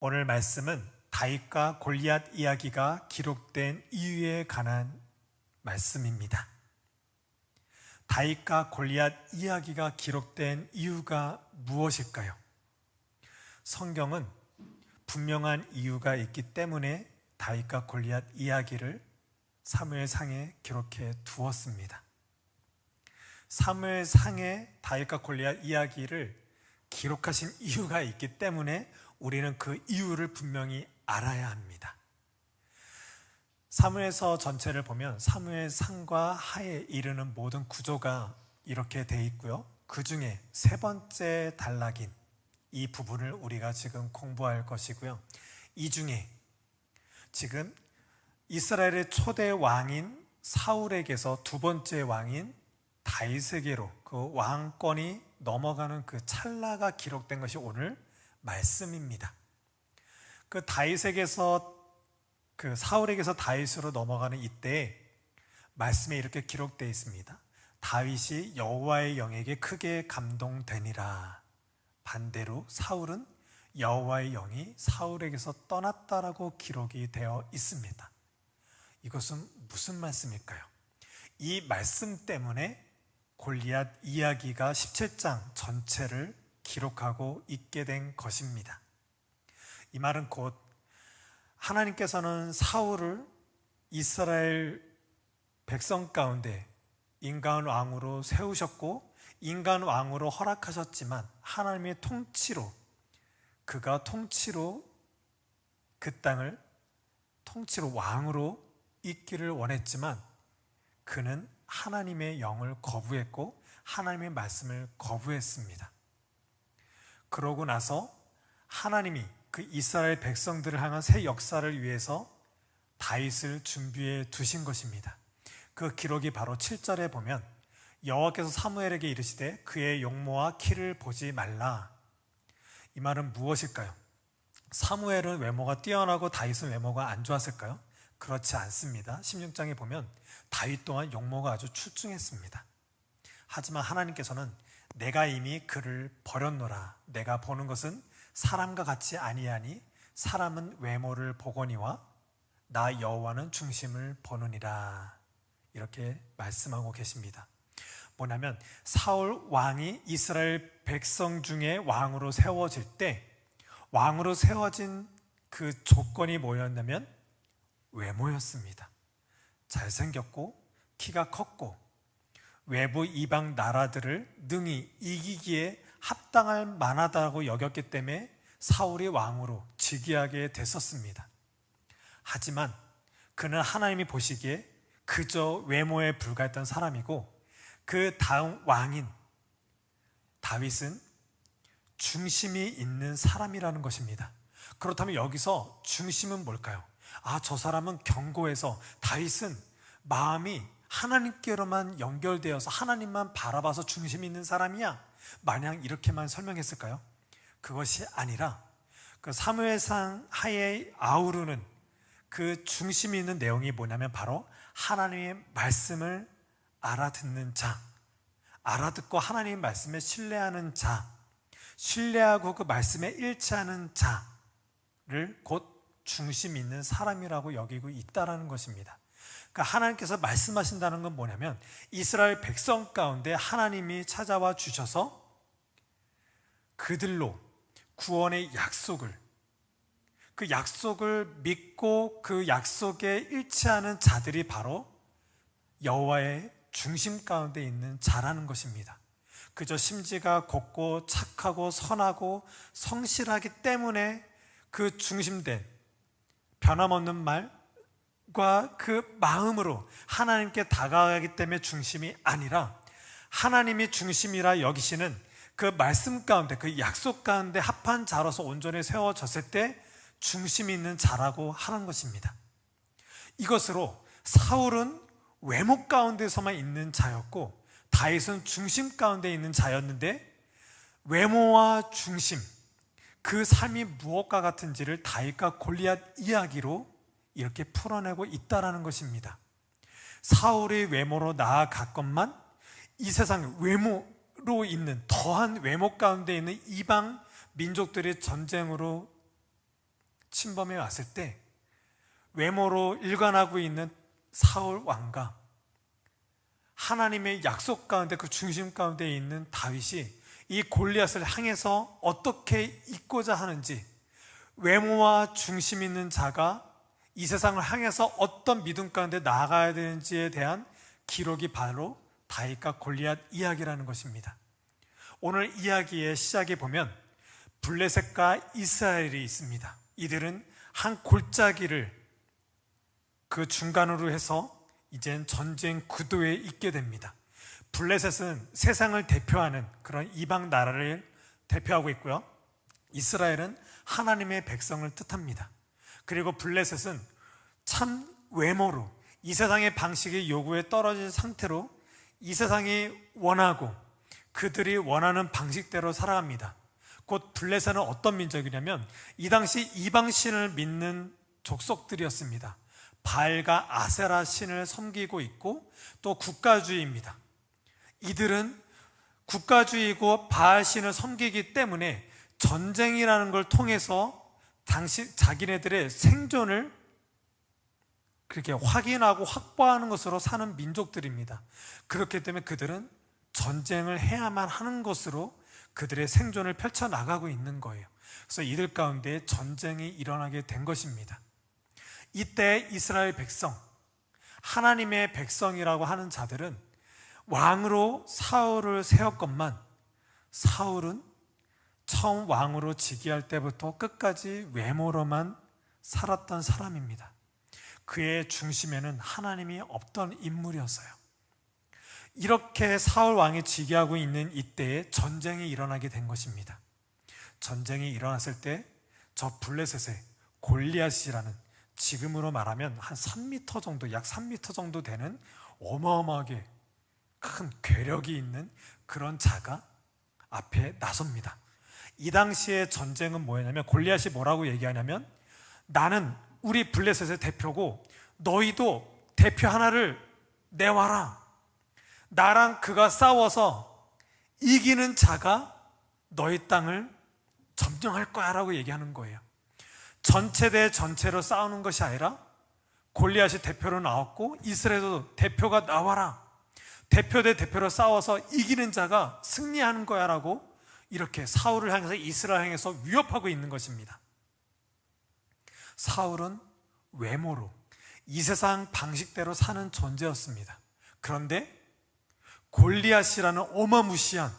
오늘 말씀은 다윗과 골리앗 이야기가 기록된 이유에 관한 말씀입니다. 다윗과 골리앗 이야기가 기록된 이유가 무엇일까요? 성경은 분명한 이유가 있기 때문에 다윗과 골리앗 이야기를 사무엘상에 기록해 두었습니다. 사무엘상에 다윗과 골리앗 이야기를 기록하신 이유가 있기 때문에 우리는 그 이유를 분명히 알아야 합니다. 사무엘서 전체를 보면 사무엘상과 하에 이르는 모든 구조가 이렇게 돼 있고요. 그 중에 세 번째 단락인 이 부분을 우리가 지금 공부할 것이고요. 이 중에 지금 이스라엘의 초대 왕인 사울에게서 두 번째 왕인 다윗에게로 그 왕권이 넘어가는 그 찰나가 기록된 것이 오늘 말씀입니다. 그 다윗에게서 그 사울에게서 다윗으로 넘어가는 이때에 말씀에 이렇게 기록되어 있습니다. 다윗이 여호와의 영에게 크게 감동되니라. 반대로 사울은 여호와의 영이 사울에게서 떠났다라고 기록이 되어 있습니다. 이것은 무슨 말씀일까요? 이 말씀 때문에 골리앗 이야기가 17장 전체를 기록하고 있게 된 것입니다. 이 말은 곧 하나님께서는 사울을 이스라엘 백성 가운데 인간 왕으로 세우셨고 인간 왕으로 허락하셨지만 하나님의 통치로 그가 통치로 그 땅을 통치로 왕으로 있기를 원했지만 그는 하나님의 영을 거부했고 하나님의 말씀을 거부했습니다. 그러고 나서 하나님이 그 이스라엘 백성들을 향한 새 역사를 위해서 다윗을 준비해 두신 것입니다. 그 기록이 바로 7절에 보면 여호와께서 사무엘에게 이르시되 그의 용모와 키를 보지 말라. 이 말은 무엇일까요? 사무엘은 외모가 뛰어나고 다윗은 외모가 안 좋았을까요? 그렇지 않습니다. 16장에 보면 다윗 또한 용모가 아주 출중했습니다. 하지만 하나님께서는 내가 이미 그를 버렸노라. 내가 보는 것은 사람과 같이 아니하니 사람은 외모를 보거니와 나 여호와는 중심을 보느니라. 이렇게 말씀하고 계십니다. 뭐냐면 사울 왕이 이스라엘 백성 중에 왕으로 세워질 때 왕으로 세워진 그 조건이 뭐였냐면 외모였습니다. 잘생겼고 키가 컸고 외부 이방 나라들을 능히 이기기에 합당할 만하다고 여겼기 때문에 사울이 왕으로 즉위하게 됐었습니다. 하지만 그는 하나님이 보시기에 그저 외모에 불과했던 사람이고 그 다음 왕인 다윗은 중심이 있는 사람이라는 것입니다. 그렇다면 여기서 중심은 뭘까요? 저 사람은 견고해서 다윗은 마음이 하나님께로만 연결되어서 하나님만 바라봐서 중심이 있는 사람이야. 마냥 이렇게만 설명했을까요? 그것이 아니라 그 사무엘상 하에 아우르는 그 중심이 있는 내용이 뭐냐면 바로 하나님의 말씀을 알아듣는 자, 알아듣고 하나님의 말씀에 신뢰하는 자, 신뢰하고 그 말씀에 일치하는 자를 곧 중심 있는 사람이라고 여기고 있다는 것입니다. 그러니까 하나님께서 말씀하신다는 건 뭐냐면 이스라엘 백성 가운데 하나님이 찾아와 주셔서 그들로 구원의 약속을 그 약속을 믿고 그 약속에 일치하는 자들이 바로 여호와의 중심 가운데 있는 자라는 것입니다. 그저 심지가 곱고 착하고 선하고 성실하기 때문에 그 중심된 변함없는 말과 그 마음으로 하나님께 다가가기 때문에 중심이 아니라 하나님이 중심이라 여기시는 그 말씀 가운데 그 약속 가운데 합한 자로서 온전히 세워졌을 때 중심이 있는 자라고 하는 것입니다. 이것으로 사울은 외모 가운데서만 있는 자였고 다윗은 중심 가운데 있는 자였는데 외모와 중심 그 삶이 무엇과 같은지를 다윗과 골리앗 이야기로 이렇게 풀어내고 있다는 것입니다. 사울의 외모로 나아갔건만 이 세상 외모로 있는 더한 외모 가운데 있는 이방 민족들의 전쟁으로 침범해 왔을 때 외모로 일관하고 있는 사울 왕과 하나님의 약속 가운데 그 중심 가운데 있는 다윗이 이 골리앗을 향해서 어떻게 있고자 하는지, 외모와 중심 있는 자가 이 세상을 향해서 어떤 믿음 가운데 나아가야 되는지에 대한 기록이 바로 다윗과 골리앗 이야기라는 것입니다. 오늘 이야기의 시작에 보면 블레셋과 이스라엘이 있습니다. 이들은 한 골짜기를 그 중간으로 해서 이젠 전쟁 구도에 있게 됩니다. 블레셋은 세상을 대표하는 그런 이방 나라를 대표하고 있고요. 이스라엘은 하나님의 백성을 뜻합니다. 그리고 블레셋은 참 외모로 이 세상의 방식의 요구에 떨어진 상태로 이 세상이 원하고 그들이 원하는 방식대로 살아갑니다. 곧 블레셋은 어떤 민족이냐면 이 당시 이방신을 믿는 족속들이었습니다. 바알과 아세라 신을 섬기고 있고 또 국가주의입니다. 이들은 국가주의고 바알 신을 섬기기 때문에 전쟁이라는 걸 통해서 자기네들의 생존을 그렇게 확인하고 확보하는 것으로 사는 민족들입니다. 그렇기 때문에 그들은 전쟁을 해야만 하는 것으로 그들의 생존을 펼쳐나가고 있는 거예요. 그래서 이들 가운데 전쟁이 일어나게 된 것입니다. 이때 이스라엘 백성, 하나님의 백성이라고 하는 자들은 왕으로 사울을 세웠건만 사울은 처음 왕으로 즉위할 때부터 끝까지 외모로만 살았던 사람입니다. 그의 중심에는 하나님이 없던 인물이었어요. 이렇게 사울 왕이 즉위하고 있는 이때에 전쟁이 일어나게 된 것입니다. 전쟁이 일어났을 때 저 블레셋의 골리앗이라는, 지금으로 말하면 한 3m 정도, 약 3m 정도 되는 어마어마하게 큰 괴력이 있는 그런 자가 앞에 나섭니다. 이 당시의 전쟁은 뭐였냐면 골리앗이 뭐라고 얘기하냐면, 나는 우리 블레셋의 대표고 너희도 대표 하나를 내와라. 나랑 그가 싸워서 이기는 자가 너희 땅을 점령할 거야 라고 얘기하는 거예요. 전체 대 전체로 싸우는 것이 아니라 골리앗이 대표로 나왔고 이스라엘도 대표가 나와라. 대표 대 대표로 싸워서 이기는 자가 승리하는 거야 라고 이렇게 사울을 향해서, 이스라엘 향해서 위협하고 있는 것입니다. 사울은 외모로 이 세상 방식대로 사는 존재였습니다. 그런데 골리앗이라는 어마무시한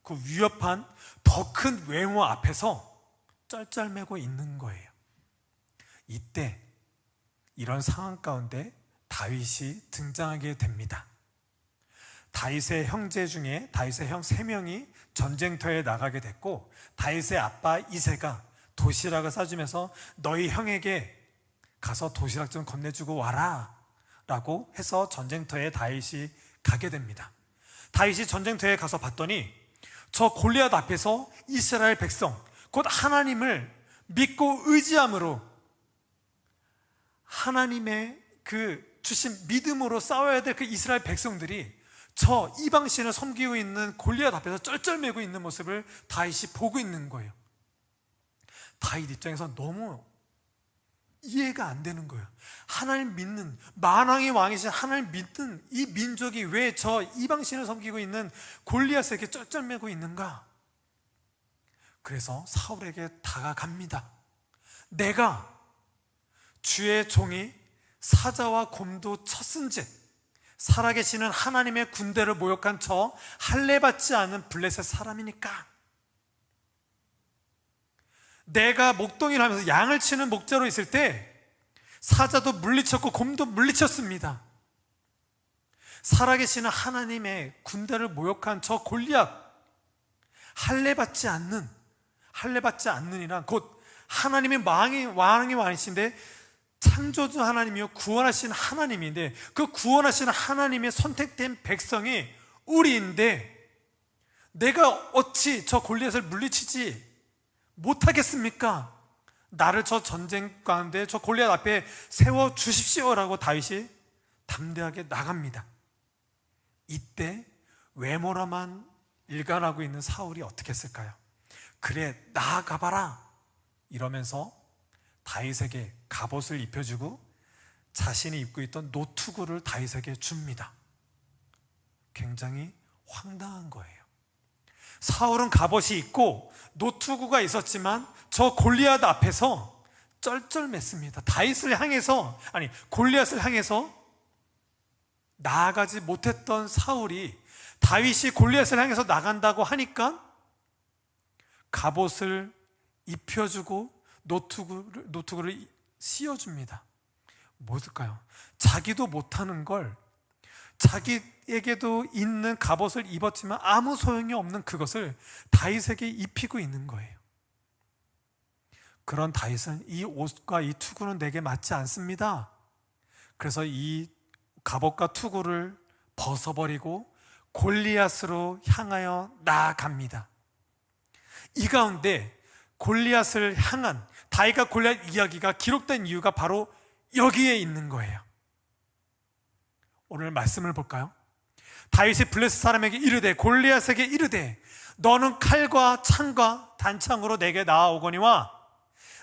그 위협한 더 큰 외모 앞에서 쩔쩔매고 있는 거예요. 이때 이런 상황 가운데 다윗이 등장하게 됩니다. 다윗의 형제 중에 다윗의 형 3명이 전쟁터에 나가게 됐고, 다윗의 아빠 이새가 도시락을 싸주면서 너희 형에게 가서 도시락 좀 건네주고 와라 라고 해서 전쟁터에 다윗이 가게 됩니다. 다윗이 전쟁터에 가서 봤더니 저 골리앗 앞에서 이스라엘 백성, 곧 하나님을 믿고 의지함으로 하나님의 그 주신 믿음으로 싸워야 될 그 이스라엘 백성들이 저 이방신을 섬기고 있는 골리앗 앞에서 쩔쩔매고 있는 모습을 다윗이 보고 있는 거예요. 다윗 입장에서 너무 이해가 안 되는 거예요. 하나님 믿는, 만왕의 왕이신 하나님 믿는 이 민족이 왜 저 이방신을 섬기고 있는 골리앗에게 쩔쩔매고 있는가? 그래서 사울에게 다가갑니다. 내가 주의 종이 사자와 곰도 쳤은즉 살아계시는 하나님의 군대를 모욕한 저 할례받지 않은 블레셋 사람이니까, 내가 목동이를 하면서 양을 치는 목자로 있을 때 사자도 물리쳤고 곰도 물리쳤습니다. 살아계시는 하나님의 군대를 모욕한 저 골리앗, 할례받지 않는이란 곧 하나님의 왕이 왕이신데 창조주 하나님이요 구원하신 하나님인데, 그 구원하신 하나님의 선택된 백성이 우리인데 내가 어찌 저 골리앗을 물리치지 못하겠습니까? 나를 저 전쟁 가운데 저 골리앗 앞에 세워주십시오라고 다윗이 담대하게 나갑니다. 이때 외모로만 일관하고 있는 사울이 어떻게 했을까요? 그래, 나아가봐라 이러면서 다윗에게 갑옷을 입혀주고 자신이 입고 있던 노투구를 다윗에게 줍니다. 굉장히 황당한 거예요. 사울은 갑옷이 있고 노투구가 있었지만 저 골리앗 앞에서 쩔쩔맸습니다. 골리앗을 향해서 나아가지 못했던 사울이 다윗이 골리앗을 향해서 나간다고 하니까 갑옷을 입혀주고 노투구를 씌워줍니다. 뭘까요? 자기도 못하는 걸 자기에게도 있는 갑옷을 입었지만 아무 소용이 없는 그것을 다윗에게 입히고 있는 거예요. 그런 다윗은 이 옷과 이 투구는 내게 맞지 않습니다. 그래서 이 갑옷과 투구를 벗어버리고 골리앗으로 향하여 나아갑니다. 이 가운데 골리앗을 향한 다윗과 골리앗 이야기가 기록된 이유가 바로 여기에 있는 거예요. 오늘 말씀을 볼까요? 다윗이 블레셋 사람에게 이르되 골리앗에게 이르되 너는 칼과 창과 단창으로 내게 나아오거니와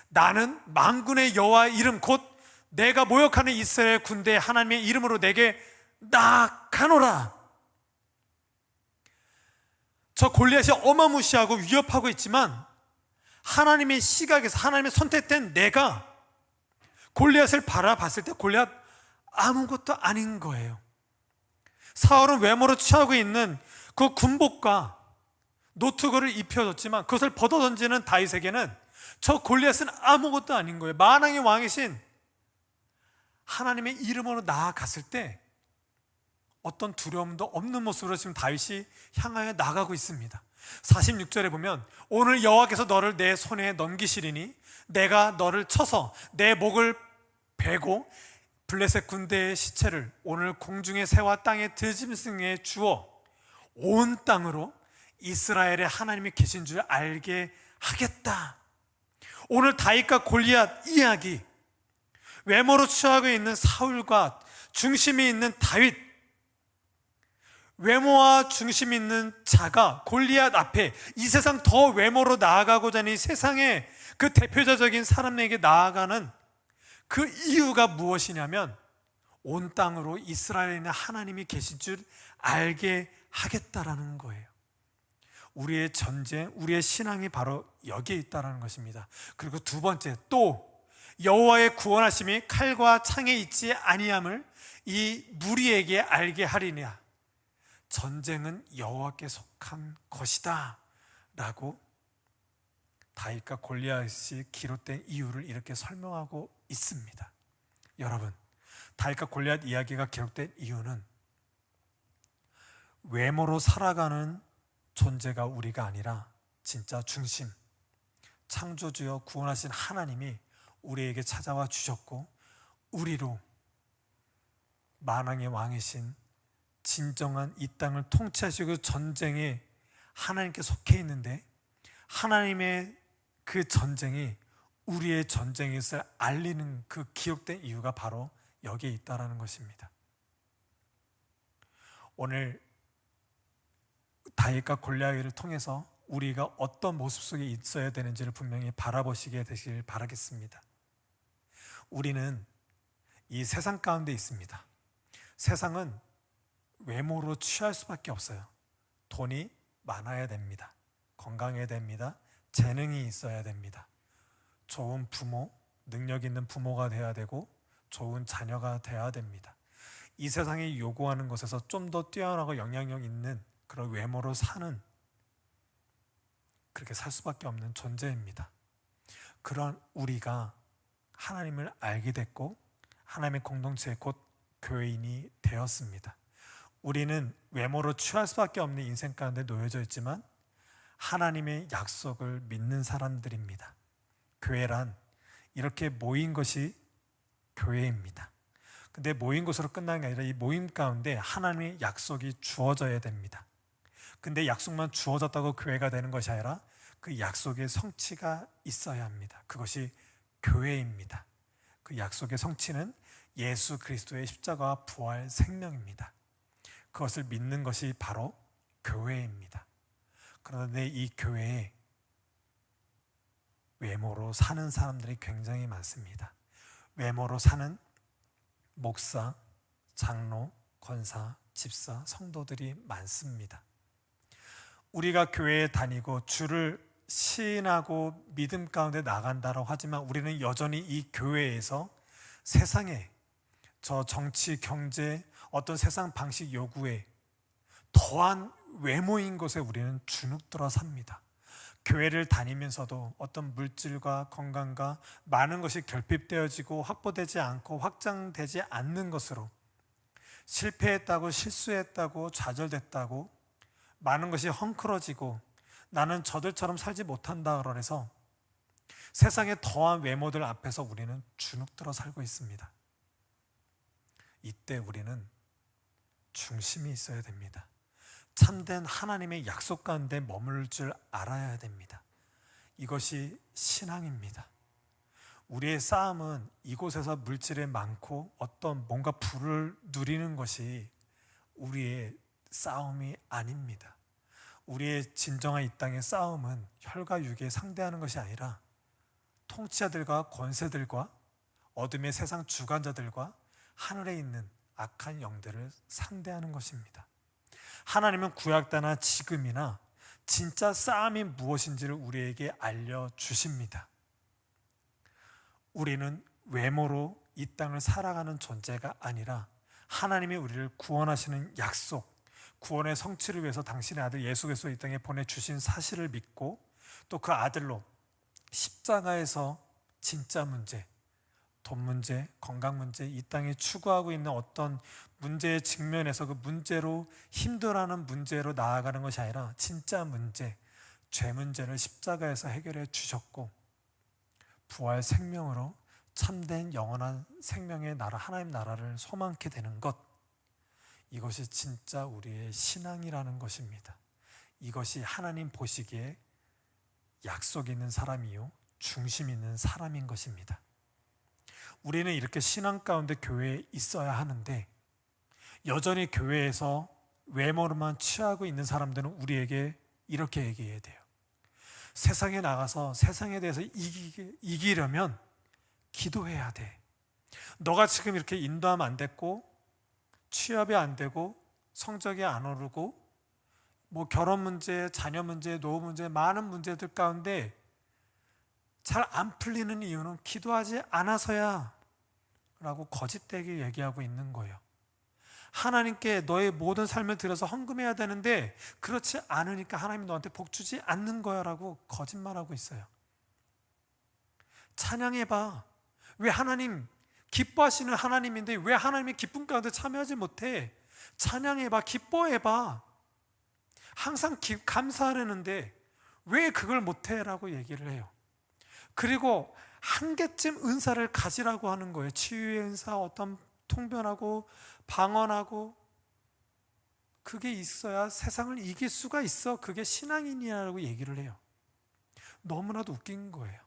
나는 만군의 여호와의 이름 곧 내가 모욕하는 이스라엘 군대의 하나님의 이름으로 내게 나아가노라. 저 골리앗이 어마무시하고 위협하고 있지만 하나님의 시각에서 하나님의 선택된 내가 골리앗을 바라봤을 때 골리앗 아무것도 아닌 거예요. 사울은 외모로 취하고 있는 그 군복과 노트거를 입혀줬지만 그것을 벗어던지는 다윗에게는 저 골리앗은 아무것도 아닌 거예요. 만왕의 왕이신 하나님의 이름으로 나아갔을 때 어떤 두려움도 없는 모습으로 지금 다윗이 향하여 나가고 있습니다. 46절에 보면 오늘 여호와께서 너를 내 손에 넘기시리니 내가 너를 쳐서 내 목을 베고 블레셋 군대의 시체를 오늘 공중의 새와 땅의 들짐승에 주어 온 땅으로 이스라엘의 하나님이 계신 줄 알게 하겠다. 오늘 다윗과 골리앗 이야기, 외모로 취하고 있는 사울과 중심이 있는 다윗, 외모와 중심 있는 자가 골리앗 앞에 이 세상 더 외모로 나아가고자 하는 이 세상의 그 대표자적인 사람에게 나아가는 그 이유가 무엇이냐면 온 땅으로 이스라엘에 있는 하나님이 계신 줄 알게 하겠다라는 거예요. 우리의 전쟁, 우리의 신앙이 바로 여기에 있다는 것입니다. 그리고 두 번째, 또 여호와의 구원하심이 칼과 창에 있지 아니함을 이 무리에게 알게 하리냐. 전쟁은 여호와께 속한 것이다 라고 다윗과 골리앗이 기록된 이유를 이렇게 설명하고 있습니다. 여러분, 다윗과 골리앗 이야기가 기록된 이유는 외모로 살아가는 존재가 우리가 아니라 진짜 중심, 창조주여 구원하신 하나님이 우리에게 찾아와 주셨고 우리로 만왕의 왕이신 진정한 이 땅을 통치하시고 전쟁에 하나님께 속해 있는데 하나님의 그 전쟁이 우리의 전쟁에서 알리는 그 기록된 이유가 바로 여기에 있다는 것입니다. 오늘 다윗과 골리앗을 통해서 우리가 어떤 모습 속에 있어야 되는지를 분명히 바라보시게 되시길 바라겠습니다. 우리는 이 세상 가운데 있습니다. 세상은 외모로 취할 수밖에 없어요. 돈이 많아야 됩니다. 건강해야 됩니다. 재능이 있어야 됩니다. 좋은 부모, 능력 있는 부모가 되어야 되고 좋은 자녀가 되어야 됩니다. 이 세상이 요구하는 것에서 좀 더 뛰어나고 영향력 있는 그런 외모로 사는, 그렇게 살 수밖에 없는 존재입니다. 그런 우리가 하나님을 알게 됐고 하나님의 공동체 곧 교회인이 되었습니다. 우리는 외모로 취할 수밖에 없는 인생 가운데 놓여져 있지만 하나님의 약속을 믿는 사람들입니다. 교회란 이렇게 모인 것이 교회입니다. 근데 모인 것으로 끝나는 게 아니라 이 모임 가운데 하나님의 약속이 주어져야 됩니다. 근데 약속만 주어졌다고 교회가 되는 것이 아니라 그 약속의 성취가 있어야 합니다. 그것이 교회입니다. 그 약속의 성취는 예수 그리스도의 십자가와 부활 생명입니다. 그것을 믿는 것이 바로 교회입니다. 그런데 이 교회에 외모로 사는 사람들이 굉장히 많습니다. 외모로 사는 목사, 장로, 권사, 집사, 성도들이 많습니다. 우리가 교회에 다니고 주를 시인하고 믿음 가운데 나간다고 하지만 우리는 여전히 이 교회에서 세상에 저 정치, 경제, 어떤 세상 방식 요구에 더한 외모인 것에 우리는 주눅들어 삽니다. 교회를 다니면서도 어떤 물질과 건강과 많은 것이 결핍되어지고 확보되지 않고 확장되지 않는 것으로 실패했다고 실수했다고 좌절됐다고 많은 것이 헝클어지고 나는 저들처럼 살지 못한다 그래서 세상의 더한 외모들 앞에서 우리는 주눅들어 살고 있습니다. 이때 우리는 중심이 있어야 됩니다. 참된 하나님의 약속 가운데 머물 줄 알아야 됩니다. 이것이 신앙입니다. 우리의 싸움은 이곳에서 물질에 많고 어떤 뭔가 부를 누리는 것이 우리의 싸움이 아닙니다. 우리의 진정한 이 땅의 싸움은 혈과 육에 상대하는 것이 아니라 통치자들과 권세들과 어둠의 세상 주관자들과 하늘에 있는 악한 영들을 상대하는 것입니다. 하나님은 구약때나 지금이나 진짜 싸움이 무엇인지를 우리에게 알려주십니다. 우리는 외모로 이 땅을 살아가는 존재가 아니라 하나님이 우리를 구원하시는 약속, 구원의 성취를 위해서 당신의 아들 예수 그리스도 이 땅에 보내주신 사실을 믿고 또 그 아들로 십자가에서 진짜 문제, 돈 문제, 건강 문제, 이 땅에 추구하고 있는 어떤 문제에 직면해서 그 문제로 힘들어하는 문제로 나아가는 것이 아니라 진짜 문제, 죄 문제를 십자가에서 해결해 주셨고 부활 생명으로 참된 영원한 생명의 나라, 하나님 나라를 소망케 되는 것, 이것이 진짜 우리의 신앙이라는 것입니다. 이것이 하나님 보시기에 약속 있는 사람이요 중심 있는 사람인 것입니다. 우리는 이렇게 신앙 가운데 교회에 있어야 하는데 여전히 교회에서 외모로만 취하고 있는 사람들은 우리에게 이렇게 얘기해야 돼요. 세상에 나가서 세상에 대해서 이기려면 기도해야 돼. 너가 지금 이렇게 인도하면 안 됐고 취업이 안 되고 성적이 안 오르고 뭐 결혼 문제, 자녀 문제, 노후 문제, 많은 문제들 가운데 잘 안 풀리는 이유는 기도하지 않아서야 라고 거짓되게 얘기하고 있는 거예요. 하나님께 너의 모든 삶을 들여서 헌금해야 되는데 그렇지 않으니까 하나님이 너한테 복 주지 않는 거야 라고 거짓말하고 있어요. 찬양해봐. 왜 하나님 기뻐하시는 하나님인데 왜 하나님의 기쁨 가운데 참여하지 못해? 찬양해봐. 기뻐해봐. 항상 감사하려는데 왜 그걸 못해? 라고 얘기를 해요. 그리고 한 개쯤 은사를 가지라고 하는 거예요. 치유의 은사, 어떤 통변하고 방언하고 그게 있어야 세상을 이길 수가 있어. 그게 신앙인이라고 얘기를 해요. 너무나도 웃긴 거예요.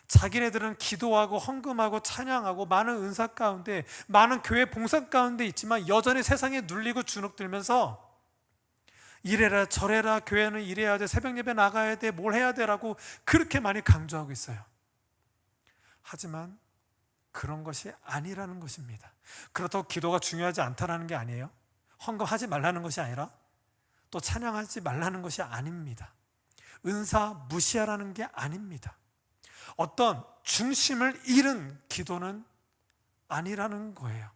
자기네들은 기도하고 헌금하고 찬양하고 많은 은사 가운데 많은 교회 봉사 가운데 있지만 여전히 세상에 눌리고 주눅들면서 이래라 저래라 교회는 이래야 돼, 새벽 예배 나가야 돼, 뭘 해야 돼라고 그렇게 많이 강조하고 있어요. 하지만 그런 것이 아니라는 것입니다. 그렇다고 기도가 중요하지 않다라는 게 아니에요. 헌금하지 말라는 것이 아니라 또 찬양하지 말라는 것이 아닙니다. 은사 무시하라는 게 아닙니다. 어떤 중심을 잃은 기도는 아니라는 거예요.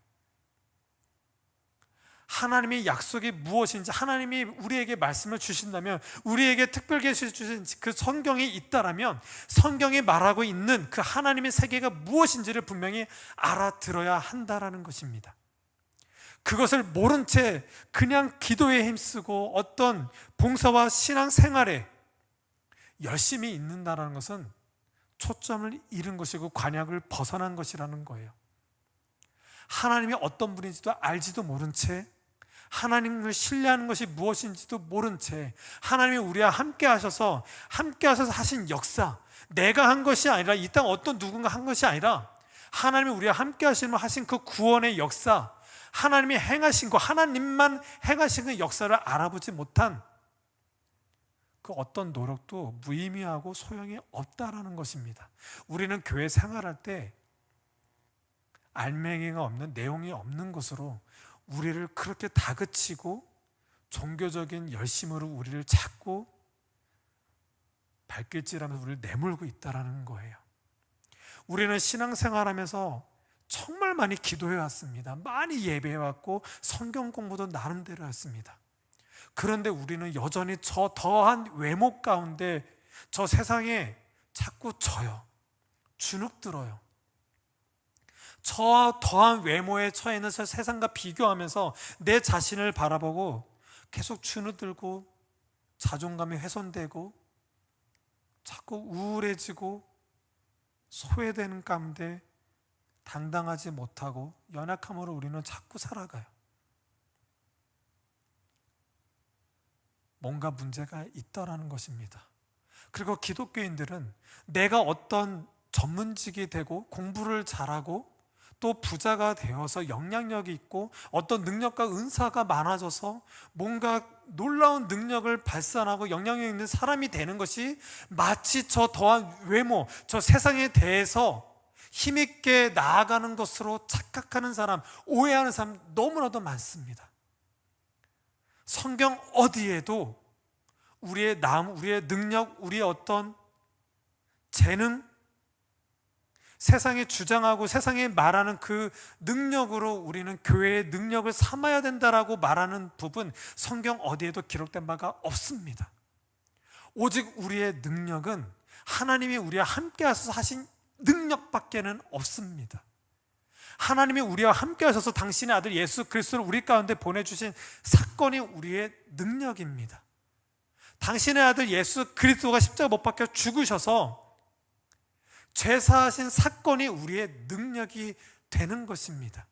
하나님의 약속이 무엇인지 하나님이 우리에게 말씀을 주신다면 우리에게 특별히 주신 그 성경이 있다라면 성경이 말하고 있는 그 하나님의 세계가 무엇인지를 분명히 알아들어야 한다라는 것입니다. 그것을 모른 채 그냥 기도에 힘쓰고 어떤 봉사와 신앙생활에 열심히 있는다는 것은 초점을 잃은 것이고 관약을 벗어난 것이라는 거예요. 하나님이 어떤 분인지도 알지도 모른 채 하나님을 신뢰하는 것이 무엇인지도 모른 채 하나님이 우리와 함께 하셔서 하신 역사, 내가 한 것이 아니라 이 땅 어떤 누군가 한 것이 아니라 하나님이 우리와 함께 하신 그 구원의 역사, 하나님이 행하신 거, 하나님만 행하신 그 역사를 알아보지 못한 그 어떤 노력도 무의미하고 소용이 없다라는 것입니다. 우리는 교회 생활할 때 알맹이가 없는, 내용이 없는 것으로 우리를 그렇게 다그치고 종교적인 열심으로 우리를 자꾸 발길질하면서 우리를 내몰고 있다라는 거예요. 우리는 신앙생활하면서 정말 많이 기도해 왔습니다. 많이 예배해 왔고 성경 공부도 나름대로 했습니다. 그런데 우리는 여전히 저 더한 외모 가운데 저 세상에 자꾸 져요. 주눅들어요. 저 더한 외모에 처해 있는 저 세상과 비교하면서 내 자신을 바라보고 계속 주눅들고 자존감이 훼손되고 자꾸 우울해지고 소외되는 가운데 당당하지 못하고 연약함으로 우리는 자꾸 살아가요. 뭔가 문제가 있다라는 것입니다. 그리고 기독교인들은 내가 어떤 전문직이 되고 공부를 잘하고 또 부자가 되어서 영향력이 있고 어떤 능력과 은사가 많아져서 뭔가 놀라운 능력을 발산하고 영향력 있는 사람이 되는 것이 마치 저 더한 외모, 저 세상에 대해서 힘있게 나아가는 것으로 착각하는 사람, 오해하는 사람 너무나도 많습니다. 성경 어디에도 우리의 우리의 능력, 우리의 어떤 재능, 세상에 주장하고 세상에 말하는 그 능력으로 우리는 교회의 능력을 삼아야 된다라고 말하는 부분 성경 어디에도 기록된 바가 없습니다. 오직 우리의 능력은 하나님이 우리와 함께 하셔서 하신 능력밖에는 없습니다. 하나님이 우리와 함께 하셔서 당신의 아들 예수 그리스도를 우리 가운데 보내주신 사건이 우리의 능력입니다. 당신의 아들 예수 그리스도가 십자가 못 박혀 죽으셔서 죄사하신 사건이 우리의 능력이 되는 것입니다.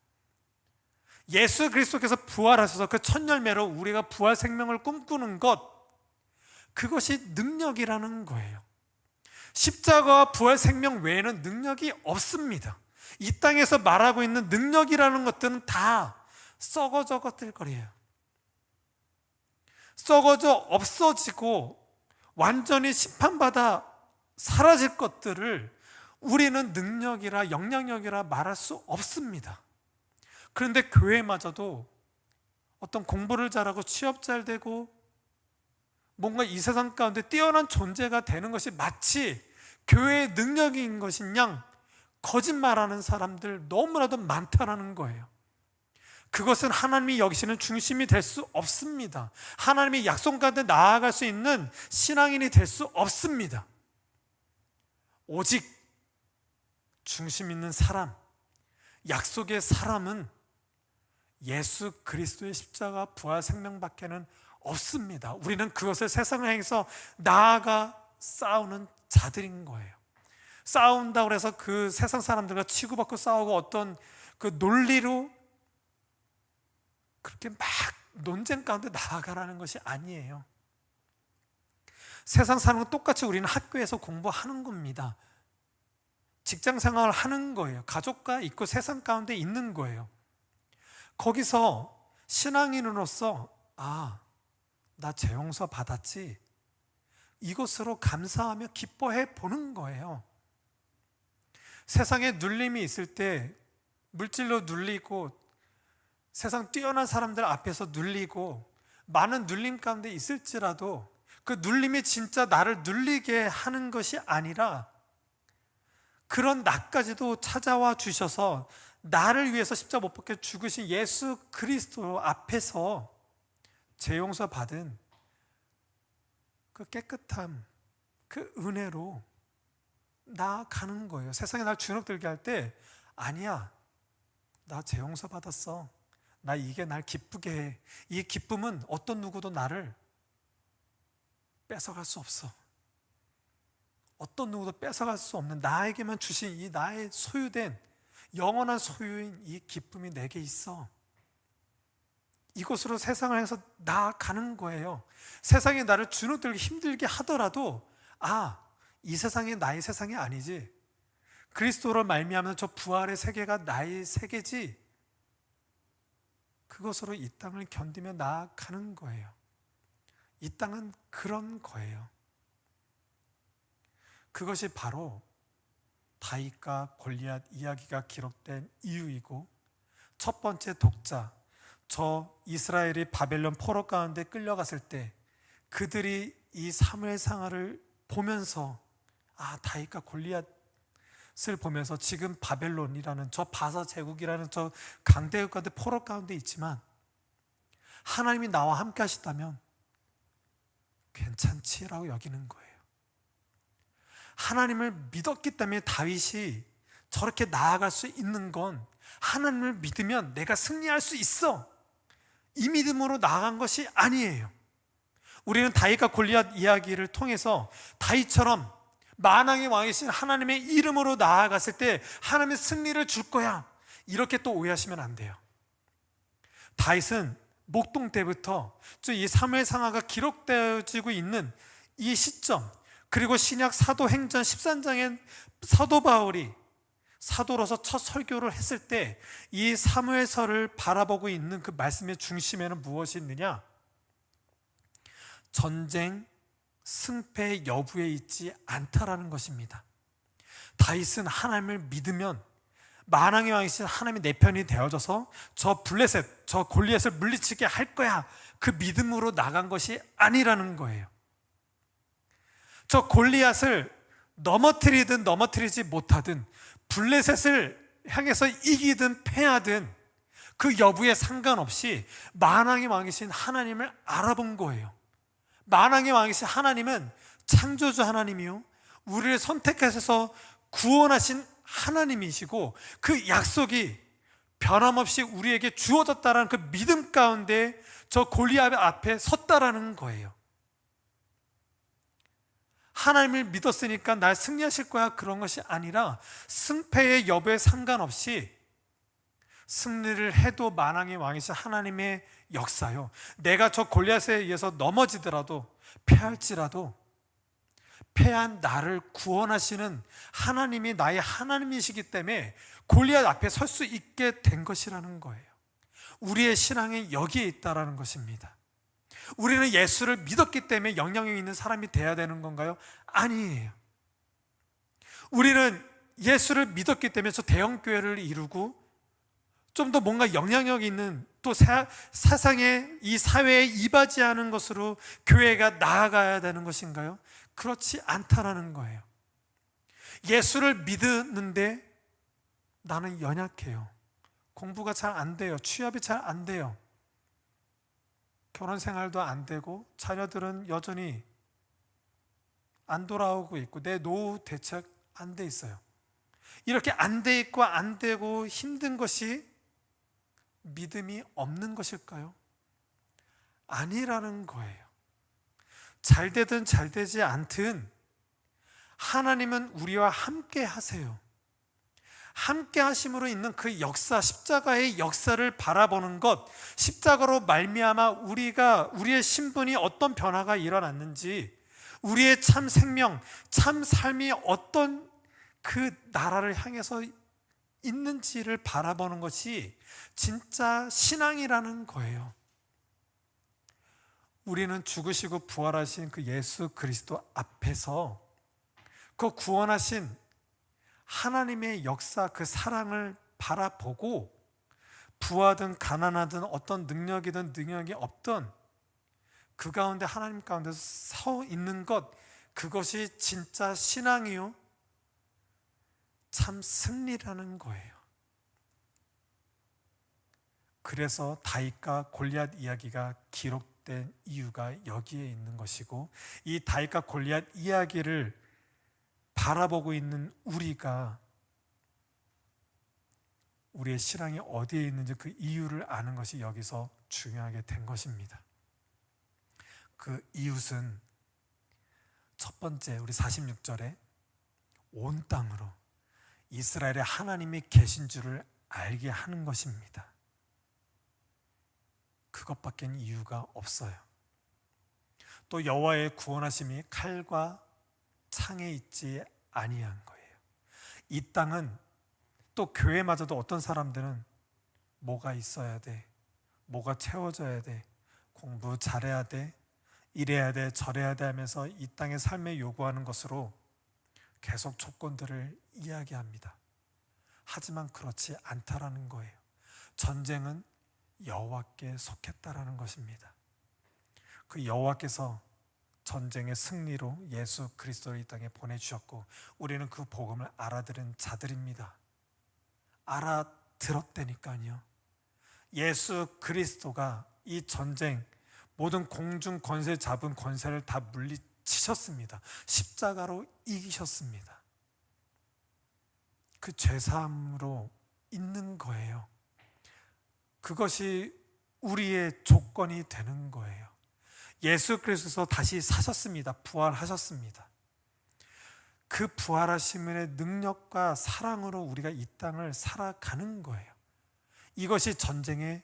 예수 그리스도께서 부활하셔서 그 첫 열매로 우리가 부활 생명을 꿈꾸는 것, 그것이 능력이라는 거예요. 십자가와 부활 생명 외에는 능력이 없습니다. 이 땅에서 말하고 있는 능력이라는 것들은 다 썩어져 것들거리예요. 썩어져 없어지고 완전히 심판받아 사라질 것들을 우리는 능력이라 영향력이라 말할 수 없습니다. 그런데 교회마저도 어떤 공부를 잘하고 취업 잘 되고 뭔가 이 세상 가운데 뛰어난 존재가 되는 것이 마치 교회의 능력인 것인 양 거짓말하는 사람들 너무나도 많다라는 거예요. 그것은 하나님이 여기시는 중심이 될 수 없습니다. 하나님이 약속 가운데 나아갈 수 있는 신앙인이 될 수 없습니다. 오직 중심 있는 사람, 약속의 사람은 예수 그리스도의 십자가 부활 생명밖에는 없습니다. 우리는 그것을 세상을 향해서 나아가 싸우는 자들인 거예요. 싸운다고 해서 그 세상 사람들과 치고받고 싸우고 어떤 그 논리로 그렇게 막 논쟁 가운데 나아가라는 것이 아니에요. 세상 사람과 똑같이 우리는 학교에서 공부하는 겁니다. 직장 생활을 하는 거예요. 가족과 있고 세상 가운데 있는 거예요. 거기서 신앙인으로서 나 재용서 받았지, 이것으로 감사하며 기뻐해 보는 거예요. 세상에 눌림이 있을 때 물질로 눌리고 세상 뛰어난 사람들 앞에서 눌리고 많은 눌림 가운데 있을지라도 그 눌림이 진짜 나를 눌리게 하는 것이 아니라 그런 나까지도 찾아와 주셔서 나를 위해서 십자가 못 박혀 죽으신 예수 그리스도 앞에서 재용서 받은 그 깨끗함, 그 은혜로 나아가는 거예요. 세상에 날 주눅들게 할 때 아니야, 나 재용서 받았어, 나 이게 날 기쁘게 해. 이 기쁨은 어떤 누구도 나를 뺏어갈 수 없어. 어떤 누구도 뺏어갈 수 없는 나에게만 주신 이 나의 소유된 영원한 소유인 이 기쁨이 내게 있어. 이곳으로 세상을 향해서 나아가는 거예요. 세상이 나를 주눅들게 힘들게 하더라도 이 세상이 나의 세상이 아니지, 그리스도로 말미암아 저 부활의 세계가 나의 세계지, 그것으로 이 땅을 견디며 나아가는 거예요. 이 땅은 그런 거예요. 그것이 바로 다윗과 골리앗 이야기가 기록된 이유이고, 첫 번째 독자, 저 이스라엘이 바벨론 포로 가운데 끌려갔을 때 그들이 이 사무엘상하를 보면서, 다윗과 골리앗을 보면서 지금 바벨론이라는 저 바사 제국이라는 저 강대국 가운데 포로 가운데 있지만 하나님이 나와 함께 하시다면 괜찮지라고 여기는 거예요. 하나님을 믿었기 때문에 다윗이 저렇게 나아갈 수 있는 건, 하나님을 믿으면 내가 승리할 수 있어, 이 믿음으로 나아간 것이 아니에요. 우리는 다윗과 골리앗 이야기를 통해서 다윗처럼 만왕의 왕이신 하나님의 이름으로 나아갔을 때 하나님의 승리를 줄 거야, 이렇게 또 오해하시면 안 돼요. 다윗은 목동 때부터 이 사무엘상하가 기록되어지고 있는 이 시점, 그리고 신약 사도행전 13장엔 사도 바울이 사도로서 첫 설교를 했을 때 이 사무엘서를 바라보고 있는 그 말씀의 중심에는 무엇이 있느냐? 전쟁 승패 여부에 있지 않다라는 것입니다. 다윗은 하나님을 믿으면 만왕의 왕이신 하나님이 내 편이 되어져서 저 블레셋, 저 골리앗을 물리치게 할 거야, 그 믿음으로 나간 것이 아니라는 거예요. 저 골리앗을 넘어뜨리든 넘어뜨리지 못하든, 블레셋을 향해서 이기든 패하든 그 여부에 상관없이 만왕의 왕이신 하나님을 알아본 거예요. 만왕의 왕이신 하나님은 창조주 하나님이요, 우리를 선택하셔서 구원하신 하나님이시고, 그 약속이 변함없이 우리에게 주어졌다는 그 믿음 가운데 저 골리앗 앞에 섰다라는 거예요. 하나님을 믿었으니까 날 승리하실 거야, 그런 것이 아니라 승패의 여부에 상관없이 승리를 해도 만왕의 왕이신 하나님의 역사요, 내가 저 골리앗에 의해서 넘어지더라도 패할지라도 패한 나를 구원하시는 하나님이 나의 하나님이시기 때문에 골리앗 앞에 설 수 있게 된 것이라는 거예요. 우리의 신앙이 여기에 있다라는 것입니다. 우리는 예수를 믿었기 때문에 영향력 있는 사람이 돼야 되는 건가요? 아니에요. 우리는 예수를 믿었기 때문에 저 대형교회를 이루고 좀 더 뭔가 영향력 있는, 또 세상에 이 사회에 이바지하는 것으로 교회가 나아가야 되는 것인가요? 그렇지 않다라는 거예요. 예수를 믿는데 나는 연약해요. 공부가 잘 안 돼요. 취업이 잘 안 돼요. 결혼 생활도 안 되고 자녀들은 여전히 안 돌아오고 있고 내 노후 대책 안 돼 있어요. 이렇게 안 돼 있고 안 되고 힘든 것이 믿음이 없는 것일까요? 아니라는 거예요. 잘 되든 잘 되지 않든 하나님은 우리와 함께 하세요. 함께 하심으로 있는 그 역사, 십자가의 역사를 바라보는 것, 십자가로 말미암아 우리의 신분이 어떤 변화가 일어났는지, 우리의 참 생명, 참 삶이 어떤 그 나라를 향해서 있는지를 바라보는 것이 진짜 신앙이라는 거예요. 우리는 죽으시고 부활하신 그 예수 그리스도 앞에서 그 구원하신 하나님의 역사, 그 사랑을 바라보고 부하든 가난하든 어떤 능력이든 능력이 없든 그 가운데 하나님 가운데서 서 있는 것, 그것이 진짜 신앙이요, 참 승리라는 거예요. 그래서 다윗과 골리앗 이야기가 기록된 이유가 여기에 있는 것이고, 이 다윗과 골리앗 이야기를 바라보고 있는 우리가 우리의 신앙이 어디에 있는지 그 이유를 아는 것이 여기서 중요하게 된 것입니다. 그 이웃은 첫 번째, 우리 46절에 온 땅으로 이스라엘의 하나님이 계신 줄을 알게 하는 것입니다. 그것밖에 이유가 없어요. 또 여호와의 구원하심이 칼과 창에 있지 아니한 거예요. 이 땅은 또 교회마저도 어떤 사람들은 뭐가 있어야 돼, 뭐가 채워져야 돼, 공부 잘해야 돼, 이래야 돼 저래야 돼 하면서 이 땅의 삶에 요구하는 것으로 계속 조건들을 이야기합니다. 하지만 그렇지 않다라는 거예요. 전쟁은 여호와께 속했다라는 것입니다. 그 여호와께서 전쟁의 승리로 예수 그리스도를 이 땅에 보내주셨고 우리는 그 복음을 알아들은 자들입니다. 알아들었다니까요. 예수 그리스도가 이 전쟁 모든 공중 권세 잡은 권세를 다 물리치셨습니다. 십자가로 이기셨습니다. 그 죄사함으로 있는 거예요. 그것이 우리의 조건이 되는 거예요. 예수 그리스도께서 다시 사셨습니다. 부활하셨습니다. 그 부활하심의 능력과 사랑으로 우리가 이 땅을 살아가는 거예요. 이것이 전쟁의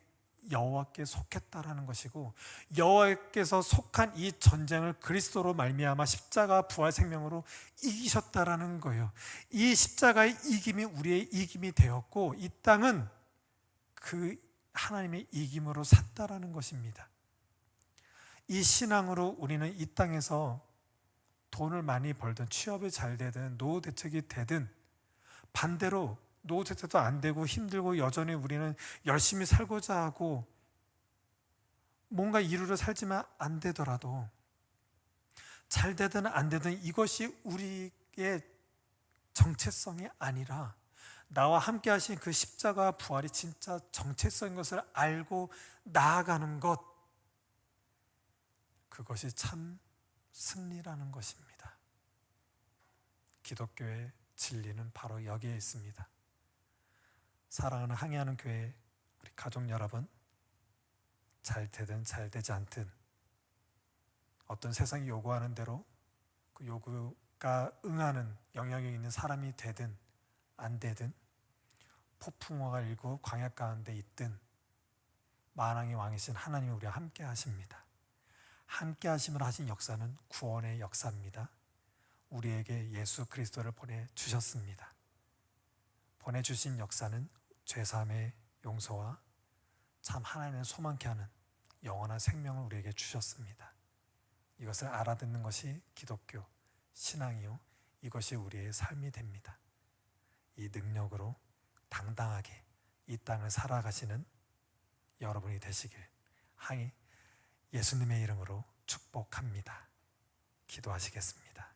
여호와께 속했다라는 것이고 여호와께서 속한 이 전쟁을 그리스도로 말미암아 십자가 부활 생명으로 이기셨다라는 거예요. 이 십자가의 이김이 우리의 이김이 되었고 이 땅은 그 하나님의 이김으로 샀다라는 것입니다. 이 신앙으로 우리는 이 땅에서 돈을 많이 벌든 취업이 잘 되든 노후 대책이 되든 반대로 노후 대책도 안 되고 힘들고 여전히 우리는 열심히 살고자 하고 뭔가 이루려 살지만 안 되더라도 잘 되든 안 되든 이것이 우리의 정체성이 아니라 나와 함께 하신 그 십자가 부활이 진짜 정체성인 것을 알고 나아가는 것, 그것이 참 승리라는 것입니다. 기독교의 진리는 바로 여기에 있습니다. 사랑하는 항해하는 교회 우리 가족 여러분, 잘 되든 잘 되지 않든 어떤 세상이 요구하는 대로 그 요구가 응하는 영향력 있는 사람이 되든 안 되든 폭풍우가 일고 광야 가운데 있든 만왕의 왕이신 하나님이 우리와 함께 하십니다. 함께 하심을 하신 역사는 구원의 역사입니다. 우리에게 예수 그리스도를 보내주셨습니다. 보내주신 역사는 죄사함의 용서와 참 하나님을 소망케 하는 영원한 생명을 우리에게 주셨습니다. 이것을 알아듣는 것이 기독교 신앙이요, 이것이 우리의 삶이 됩니다. 이 능력으로 당당하게 이 땅을 살아가시는 여러분이 되시길 항히 예수님의 이름으로 축복합니다. 기도하시겠습니다.